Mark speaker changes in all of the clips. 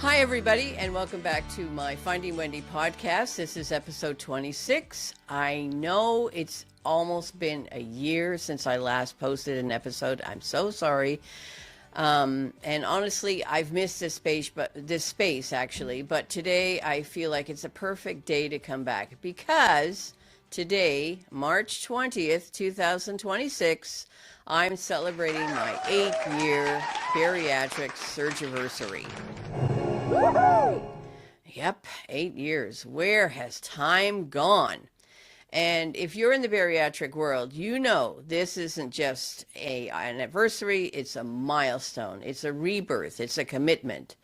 Speaker 1: Hi, everybody, and welcome back to my Finding Wendy podcast. This is episode 26. I know it's almost been a year since I last posted an episode. I'm so sorry. And honestly, I've missed this space actually, but today I feel like it's a perfect day to come back because today, March 20th, 2026, I'm celebrating my 8-year bariatric surgiversary. Yep, 8 years. Where has time gone? And if you're in the bariatric world, you know this isn't just an anniversary, it's a milestone, it's a rebirth, it's a commitment.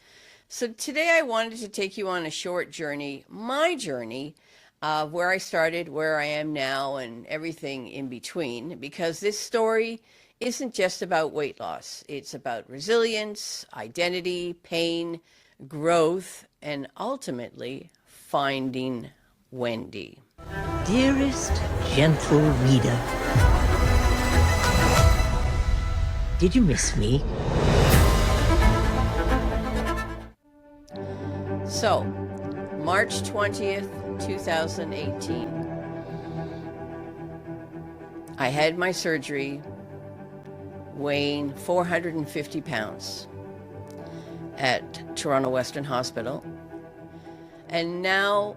Speaker 1: So today I wanted to take you on a short journey, my journey of where I started, where I am now, and everything in between, because this story isn't just about weight loss. It's about resilience, identity, pain, growth, and ultimately finding Wendy.
Speaker 2: Dearest gentle reader, did you miss me?
Speaker 1: So, March 20th, 2018, I had my surgery weighing 450 pounds at Toronto Western Hospital. And now,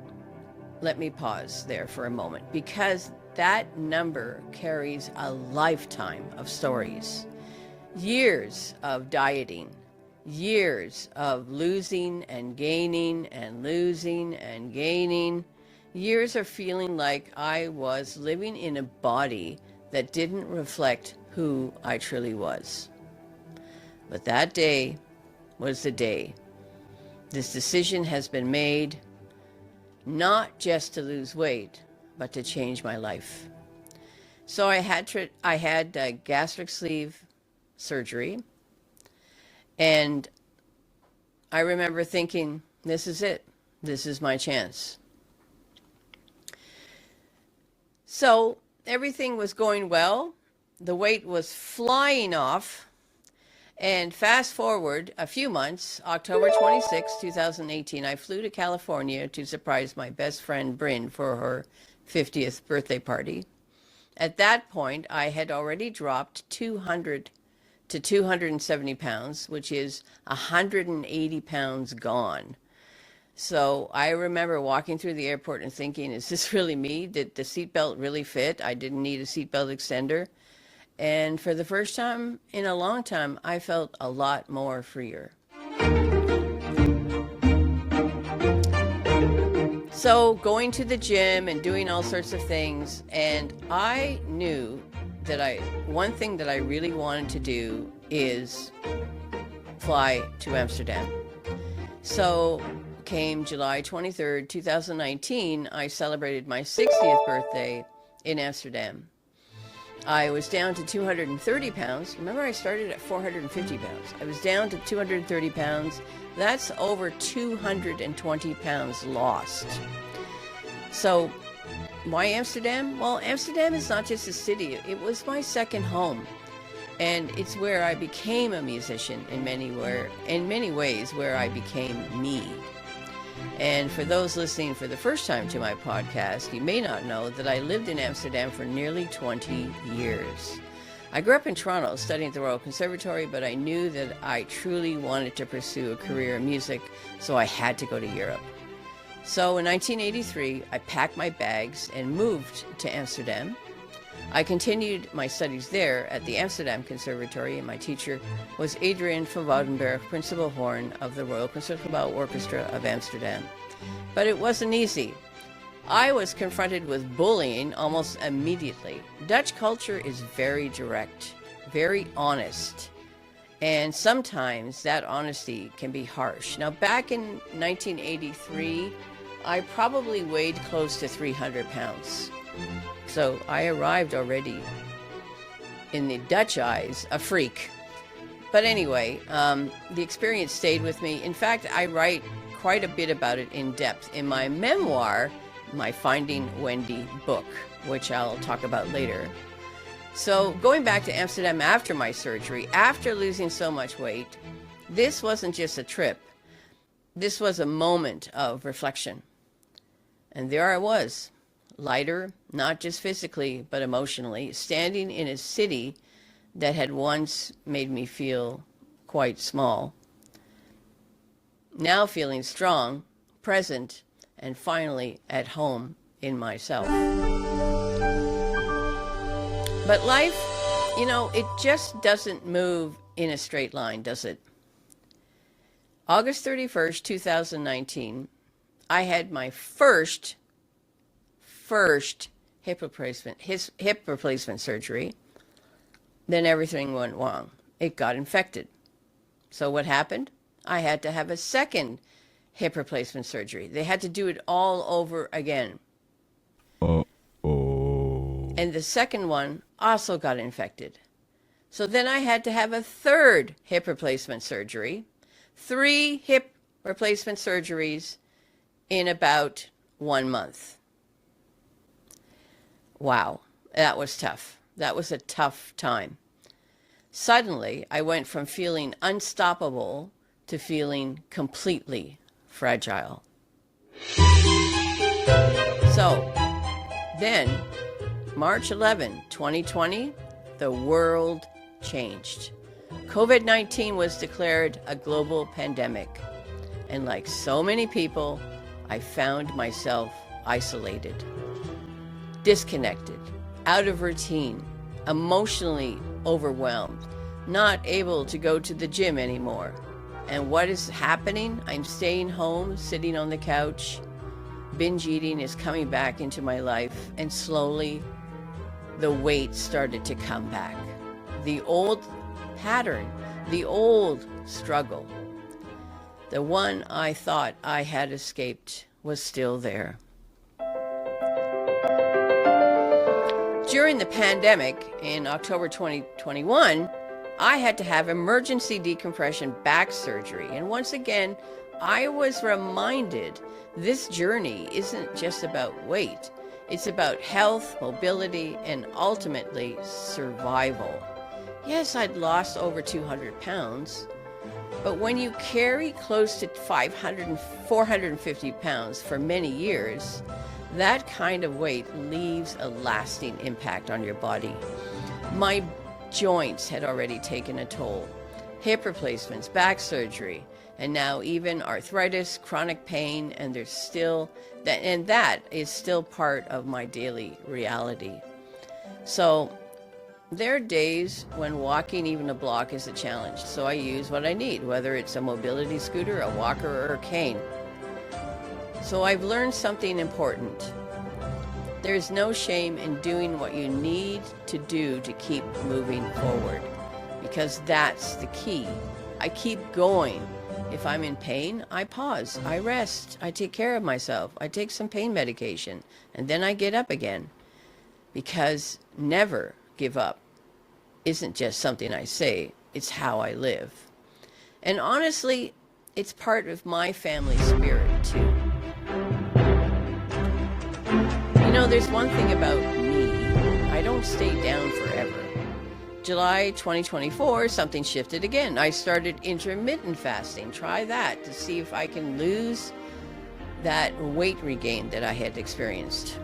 Speaker 1: let me pause there for a moment because that number carries a lifetime of stories. Years of dieting, years of losing and gaining and losing and gaining, years of feeling like I was living in a body that didn't reflect who I truly was. But that day was the day. This decision has been made, not just to lose weight, but to change my life. So I had gastric sleeve surgery, and I remember thinking, this is it. This is my chance. So everything was going well. The weight was flying off. And fast forward a few months, October 26, 2018, I flew to California to surprise my best friend Bryn for her 50th birthday party. At that point, I had already dropped 200 to 270 pounds, which is 180 pounds gone. So I remember walking through the airport and thinking, is this really me? Did the seatbelt really fit? I didn't need a seatbelt extender. And for the first time in a long time, I felt a lot more freer. So going to the gym and doing all sorts of things, and I knew that one thing that I really wanted to do is fly to Amsterdam. So came July 23rd, 2019, I celebrated my 60th birthday in Amsterdam. I was down to 230 pounds. Remember, I started at 450 pounds. I was down to 230 pounds. That's over 220 pounds lost. So why Amsterdam? Well, Amsterdam is not just a city. It was my second home. And it's where I became a musician in many ways, where I became me. And for those listening for the first time to my podcast, you may not know that I lived in Amsterdam for nearly 20 years. I grew up in Toronto studying at the Royal Conservatory, but I knew that I truly wanted to pursue a career in music, so I had to go to Europe. So in 1983, I packed my bags and moved to Amsterdam. I continued my studies there at the Amsterdam Conservatory, and my teacher was Adrian van Woudenberg, principal horn of the Royal Concertgebouw Orchestra of Amsterdam. But it wasn't easy. I was confronted with bullying almost immediately. Dutch culture is very direct, very honest, and sometimes that honesty can be harsh. Now, back in 1983, I probably weighed close to 300 pounds. So I arrived already, in the Dutch eyes, a freak. But anyway, the experience stayed with me. In fact, I write quite a bit about it in depth in my memoir, my Finding Wendy book, which I'll talk about later. So going back to Amsterdam after my surgery, after losing so much weight, this wasn't just a trip. this was a moment of reflection. And there I was, lighter, not just physically, but emotionally, standing in a city that had once made me feel quite small. Now feeling strong, present, and finally at home in myself. But life, it just doesn't move in a straight line, does it? August 31st, 2019, I had my first hip replacement surgery. Then everything went wrong. It got infected. So what happened? I had to have a second hip replacement surgery. They had to do it all over again. Uh-oh. And the second one also got infected. So then I had to have a third hip replacement surgery. 3 hip replacement surgeries in about 1 month. Wow, that was tough. That was a tough time. Suddenly, I went from feeling unstoppable to feeling completely fragile. So, then, March 11, 2020, the world changed. COVID-19 was declared a global pandemic. And like so many people, I found myself isolated, disconnected, out of routine, emotionally overwhelmed, not able to go to the gym anymore. And what is happening? I'm staying home, sitting on the couch. Binge eating is coming back into my life, and slowly the weight started to come back. The old pattern, the old struggle, the one I thought I had escaped, was still there. During the pandemic in October 2021, I had to have emergency decompression back surgery. And once again, I was reminded this journey isn't just about weight. It's about health, mobility, and ultimately survival. Yes, I'd lost over 200 pounds, but when you carry close to 500 and 450 pounds for many years, that kind of weight leaves a lasting impact on your body. My joints had already taken a toll. Hip replacements, back surgery, and now even arthritis, chronic pain, and that is still part of my daily reality. So there are days when walking even a block is a challenge, so I use what I need, whether it's a mobility scooter, a walker, or a cane. So I've learned something important. There's no shame in doing what you need to do to keep moving forward, because that's the key. I keep going. If I'm in pain, I pause, I rest, I take care of myself, I take some pain medication, and then I get up again. Because never give up isn't just something I say, it's how I live. And honestly, it's part of my family spirit too. There's one thing about me. I don't stay down forever. July 2024, something shifted again. I started intermittent fasting. Try that to see if I can lose that weight regain that I had experienced.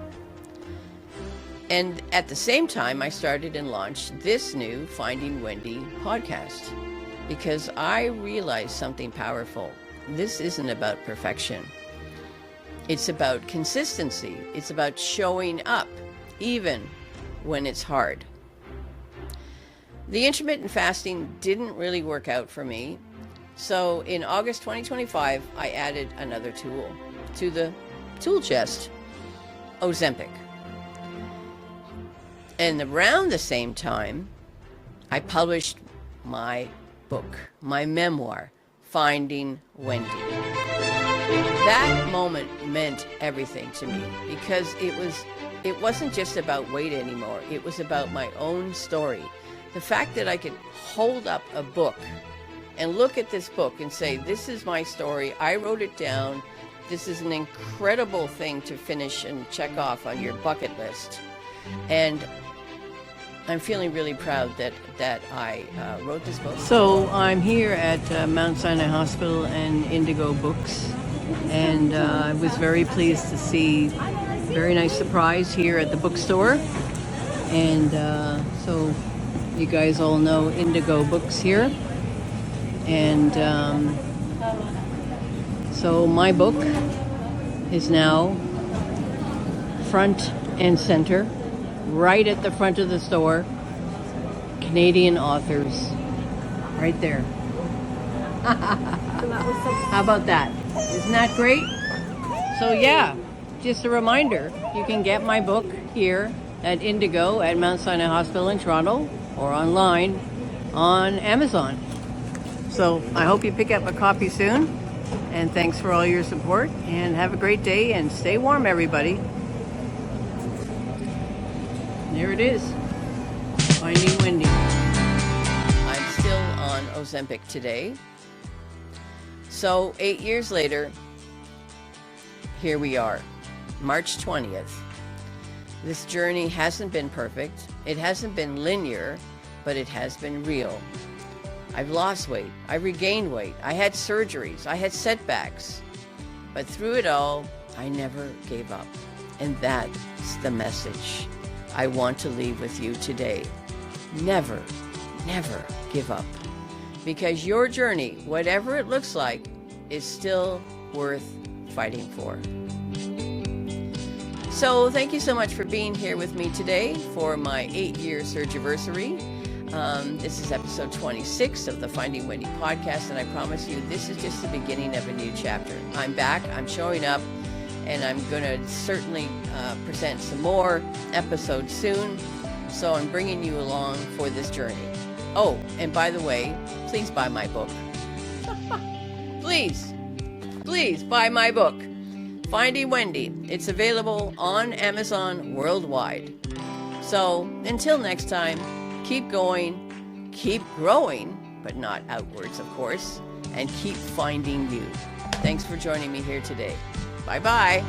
Speaker 1: And at the same time, I started and launched this new Finding Wendy podcast, because I realized something powerful. This isn't about perfection. It's about consistency. It's about showing up, even when it's hard. The intermittent fasting didn't really work out for me. So in August 2025, I added another tool to the tool chest, Ozempic. And around the same time, I published my book, my memoir, Finding Wendy. That moment meant everything to me, because it wasn't just about weight anymore. It was about my own story. The fact that I could hold up a book and look at this book and say, this is my story. I wrote it down. This is an incredible thing to finish and check off on your bucket list. And I'm feeling really proud that I wrote this book.
Speaker 3: So I'm here at Mount Sinai Hospital and Indigo Books, and I was very pleased to see a very nice surprise here at the bookstore. And so you guys all know Indigo Books here. And so my book is now front and center, right at the front of the store. Canadian authors, right there. How about that? Isn't that great? So yeah, just a reminder, you can get my book here at Indigo at Mount Sinai Hospital in Toronto or online on Amazon. So I hope you pick up a copy soon, and thanks for all your support, and have a great day, and stay warm, everybody. There it is, Finding Wendy.
Speaker 1: I'm still on Ozempic today. So 8 years later, here we are, March 20th. This journey hasn't been perfect. It hasn't been linear, but it has been real. I've lost weight. I regained weight. I had surgeries. I had setbacks. But through it all, I never gave up. And that's the message I want to leave with you today. Never, never give up. Because your journey, whatever it looks like, is still worth fighting for. So thank you so much for being here with me today for my 8-year surgiversary. This is episode 26 of the Finding Wendy podcast, and I promise you this is just the beginning of a new chapter. I'm back, I'm showing up, and I'm going to certainly present some more episodes soon. So I'm bringing you along for this journey. Oh, and by the way, please buy my book. Please buy my book, Finding Wendy. It's available on Amazon worldwide. So until next time, keep going, keep growing, but not outwards, of course, and keep finding you. Thanks for joining me here today. Bye-bye.